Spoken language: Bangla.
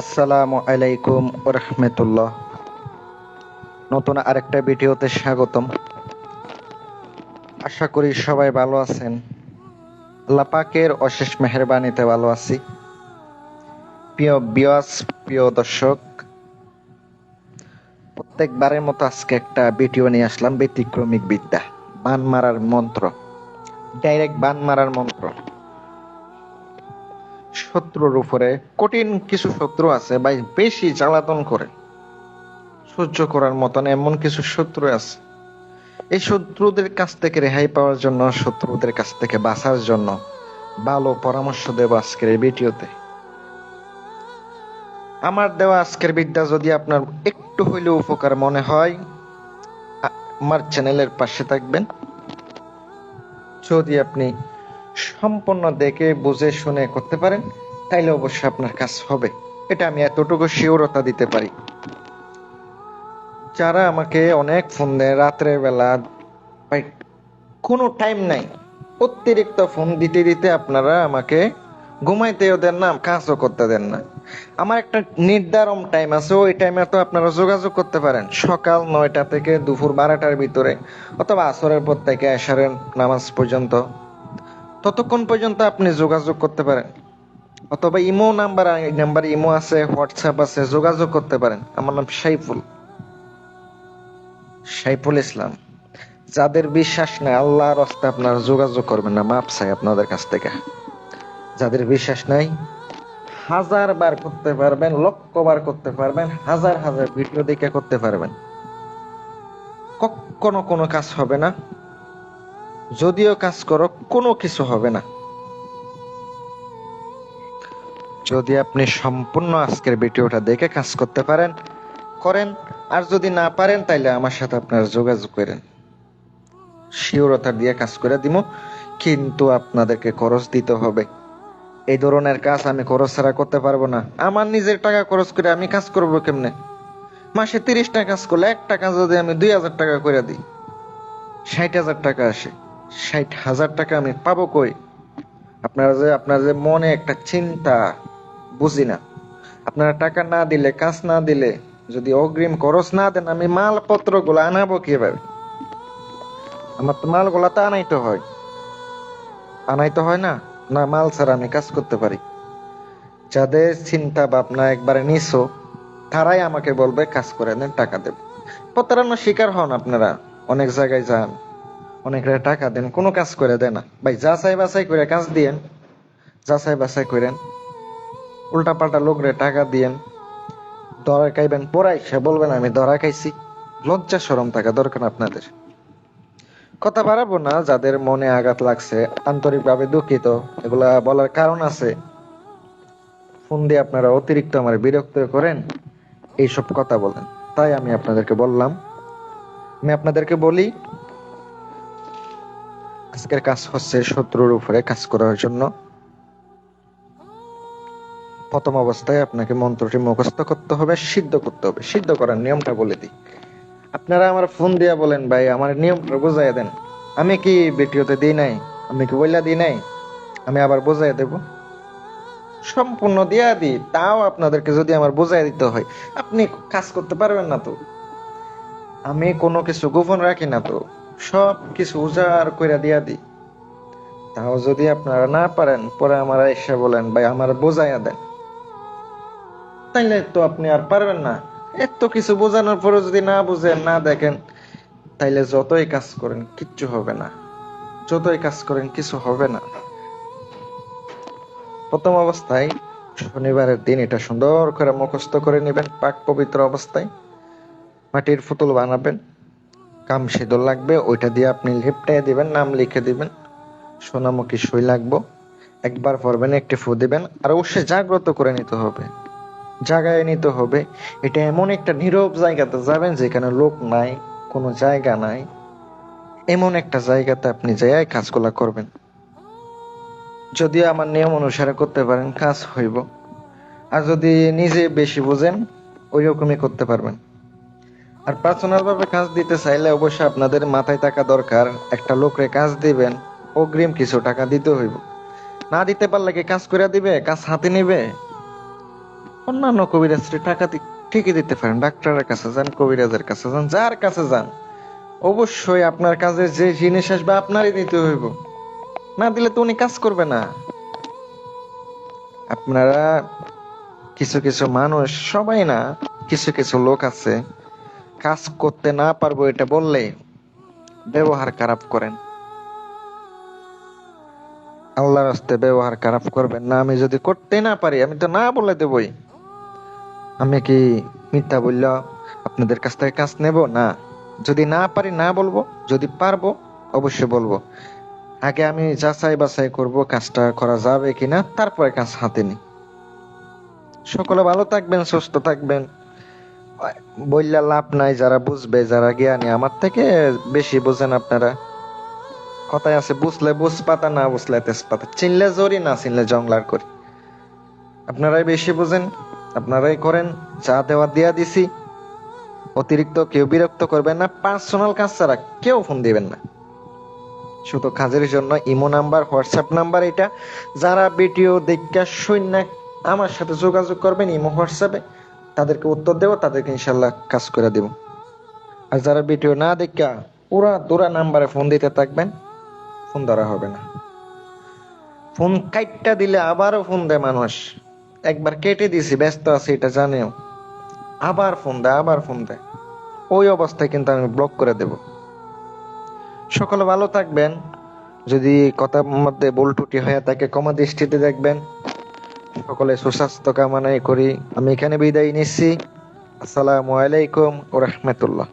আসসালামু আলাইকুম রাহমাতুল্লাহ। নতুন আরেকটা ভিডিওতে স্বাগতম। আশা করি সবাই ভালো আছেন। আল্লাহ পাকের অশেষ মেহেরবানিতে ভালো আছি। প্রিয় ভিউয়ার্স, প্রিয় দর্শক, প্রত্যেকবারের মতো আজকে একটা ভিডিও নিয়ে আসলাম। ব্যতিক্রমিক বিদ্যা, বান মারার মন্ত্র, ডাইরেক্ট বান মারার মন্ত্র। শত্রুর উপরে কঠিন কিছু শত্রু আছে ভাই, বেশি জ্বালাতন করে, সহ্য করার মতন এমন কিছু শত্রু আছে। এই শত্রুদের কাছ থেকে রেহাই পাওয়ার জন্য, শত্রুদের কাছ থেকে বাঁচার জন্য ভালো পরামর্শ দেব আজকের এই ভিডিওতে। আমার দেওয়া আজকের বিদ্যা যদি আপনার একটু হইলেও উপকার মনে হয়, আমার চ্যানেলের পাশে থাকবেন। যদি আপনি সম্পূর্ণ দেখে বুঝে শুনে করতে পারেন, তাইলে অবশ্যই আপনার কাজ হবে, এটা আমি এতটুকু শিওরতা দিতে পারি। যারা আমাকে অনেক ফোন দেয় রাত্রের বেলা, ভাই কোনো টাইম নাই, অতিরিক্ত ফোন দিতে দিতে আপনারা আমাকে ঘুমাইতেও দেন না, কাজও করতে দেন না। আমার একটা নির্ধারণ টাইম আছে, ওই টাইমে তো আপনারা যোগাযোগ করতে পারেন, সকাল 9টা থেকে দুপুর 12টার ভিতরে, অথবা আসরের পর থেকে এশারের নামাজ পর্যন্ত। ততক্ষণ পর্যন্ত আপনি যোগাযোগ করতে পারেন, অথবা ইমো নাম্বার, ইমো আছে, হোয়াটসঅ্যাপ আছে, যোগাযোগ করতে পারেন। আমার নাম সাইফুল ইসলাম। যাদের বিশ্বাস নেই, আল্লাহর রাস্তায় আপনারা যোগাযোগ করবেন না, মাপ চাই আপনাদের কাছ থেকে। যাদের বিশ্বাস নাই, 1000 বার করতে পারবেন, লক্ষ বার করতে পারবেন, হাজার হাজার ভিডিও দেখে করতে পারবেন, কখনো কোনো কাজ হবে না। যদিও কাজ করো, কোনো কিছু হবে না। যদি আপনি সম্পূর্ণ আজকের ভিডিওটা দেখে কাজ করতে পারেন, করেন। আর যদি না পারেন, তাইলে আমার সাথে আপনারা যোগাযোগ করেন, শিওরতা দিয়ে কাজ করে দিব। কিন্তু আপনাদেরকে খরচ দিতে হবে। এই ধরনের কাজ আমি খরচ ছাড়া করতে পারবো না। আমার নিজের টাকা খরচ করে আমি কাজ করবো কেমনে? মাসে 30টা কাজ করলে 1 টাকা যদি আমি 2000 টাকা করে দিই, 60,000 টাকা আসে। 60,000 টাকা আমি পাবো কই? আপনার যে মনে একটা চিন্তা, বুঝি না। আপনারা টাকা না দিলে, কাজ না দিলে, যদি অগ্রিম খরচ না দেন, আমি মালপত্র গুলো আনাবো কিভাবে? আমার তো মালগুলা তো আনাইতে হয় না। না, মাল ছাড়া আমি কাজ করতে পারি। যাদের চিন্তা ভাবনা একবারে নিছো, তারাই আমাকে বলবে কাজ করে দেন, টাকা দেব। প্রতারণার শিকার হন আপনারা, অনেক জায়গায় যান, অনেকরা টাকা দেন, কোনো কাজ করে দেয় না। ভাই যাচাই বাছাই করে কাজ দিয়েন, যাচাই বাছাই করেন। উল্টা পাল্টা লোকরে টাকা দিয়েন, ধরা খাইবেন, পড়াই সে বলবেন আমি ধরা খাইছি। লজ্জা শরম থাকা দরকার আপনাদের। কথা বাড়াবো না, যাদের মনে আঘাত লাগছে আন্তরিকভাবে দুঃখিত, এগুলা বলার কারণ আছে। ফোন দিয়ে আপনারা অতিরিক্ত আমার বিরক্ত করেন, এইসব কথা বলেন, তাই আমি আপনাদেরকে বললাম। আমি আপনাদেরকে বলি, আজকের কাজ হচ্ছে শত্রুর উপরে কাজ করার জন্য। প্রথম অবস্থায় আপনাকে মন্ত্রটি মুখস্থ করতে হবে, সিদ্ধ করতে হবে। সিদ্ধ করার নিয়মটা বলে দিই। আপনারা আমার ফোন দিয়া বলেন ভাই আমার নিয়মটা বুঝাই দেন। আমি কি ভিডিওতে দিই নাই? আমি কি বইলা দিই নাই? আমি আবার বুঝাই দেব, সম্পূর্ণ দিয়া দিই। তাও আপনাদেরকে যদি আমার বুঝাই দিতে হয়, আপনি কাজ করতে পারবেন না তো। আমি কোনো কিছু গোপন রাখি না তো, সব কিছু উজাড় কইরা দিয়া দিই। তাও যদি আপনারা না পারেন, পরে আমার এসে বলেন ভাই আমার বোঝাইয়া দেন, তাইলে তো আপনি আর পারবেন না। এত কিছু বোঝানোর পরে যদি না বুঝেন, না দেখেন, তাইলে যতই কাজ করেন কিচ্ছু হবে না। যতই কাজ করেন কিছু হবে না। প্রথম অবস্থায় শনিবারের দিন এটা সুন্দর করে মুখস্থ করে নেবেন, পাক পবিত্র অবস্থায়। মাটির পুতুল বানাবেন, কাম সিঁদুর লাগবে, ওইটা দিয়ে আপনি লেপটাই দিবেন, নাম লিখে দিবেন, সোনামুখী সই লাগবো। একবার পড়বেন, একটি ফু দিবেন, আর অবশ্যই জাগ্রত করে নিতে হবে, জাগায় নিতে হবে। এটা এমন একটা নীরব জায়গাতে যাবেন যেখানে লোক নাই, কোনো জায়গা নাই। এমন একটা জায়গাতে আপনি যাই কাজগুলা করবেন। যদিও আমার নিয়ম অনুসারে করতে পারেন, কাজ হইব। আর যদি নিজে বেশি বোঝেন, ওই রকমই করতে পারবেন। আর পার্সোনাল ভাবে কাজ দিতে চাইলে অবশ্যই আপনাদের মাথায় থাকা দরকার, একটা লোকরে কাজ দিবেন, অগ্রিম কিছু টাকা দিতে হইব। না দিতে পারলে কি কাজ করে দিবে? কাজ হাতে নিবে? অন্যান্য কবিরাজকে টাকা ঠিকই দিতে পারেন, ডাক্তারের কাছে যান, কবিরাজের কাছে যান, যার কাছে যান, অবশ্যই আপনার কাছে যে জিনিস আসবে আপনারই দিতে হইব, না দিলে তো উনি কাজ করবে না। আপনারা কিছু কিছু মানুষ, সবাই না, কিছু কিছু লোক আছে কাজ করতে না পারবো এটা বললে ব্যবহার খারাপ করেন। আল্লাহর রাস্তে ব্যবহার খারাপ করবেন না। আমি যদি করতে না পারি আমি তো না বলে দেবই। আমি কি মিথ্যা বললে আপনাদের কাছ থেকে কাজ নেব? না। যদি না পারি না বলবো, যদি পারবো অবশ্যই বলবো। আগে আমি যাচাই বাছাই করব কাজটা করা যাবে কিনা, তারপরে কাজ হাতে নিই। সকলে ভালো থাকবেন, সুস্থ থাকবেন। বললে লাভ নাই, যারা বুঝবে, যারা জ্ঞানী, আমার থেকে বেশি বোঝেন আপনারা। কথায় আছে, বুঝলে বুঝ পাতা, না বুঝলে তেজপাতা, চিনলে জরি, না চিনলে জংলার করি। আপনারাই বেশি বোঝেন, আপনারাই করেন। যা দেওয়া দিয়া দিছি। অতিরিক্ত কেউ বিরক্ত করবেন না। পার্সোনাল কাজ ছাড়া কেউ ফোন দিবেন না। শুধু কাজের জন্য ইমো নাম্বার, হোয়াটসঅ্যাপ নাম্বার এটা। যারা ভিডিও দেখা শূন্য আমার সাথে যোগাযোগ করবেন ইমো হোয়াটসঅ্যাপে, তাদেরকে উত্তর দেব, তাদেরকে ইনশাল্লাহ কাজ করে দেব। আর যারা ভিডিও না দেখা পুরা দুরা নাম্বারে ফোন দিতে থাকবেন, ফোন ধরা হবে না। ফোন কাইটটা দিলে আবারও ফোন দেয় মানুষ। একবার কেটে দিছি, ব্যস্ত আছে এটা জানেও, আবার ফোন দেয়, আবার ফোন দেয়। ওই অবস্থায় কিন্তু আমি ব্লক করে দেব। সকলে ভালো থাকবেন। যদি কথার মধ্যে ভুল ত্রুটি হয়ে থাকে ক্ষমা দৃষ্টিতে দেখবেন। সকলে সুস্বাস্থ্য কামনাই করি। আমি এখানে বিদায় নিচ্ছি। আসসালামু আলাইকুম ওয়া রাহমাতুল্লাহ।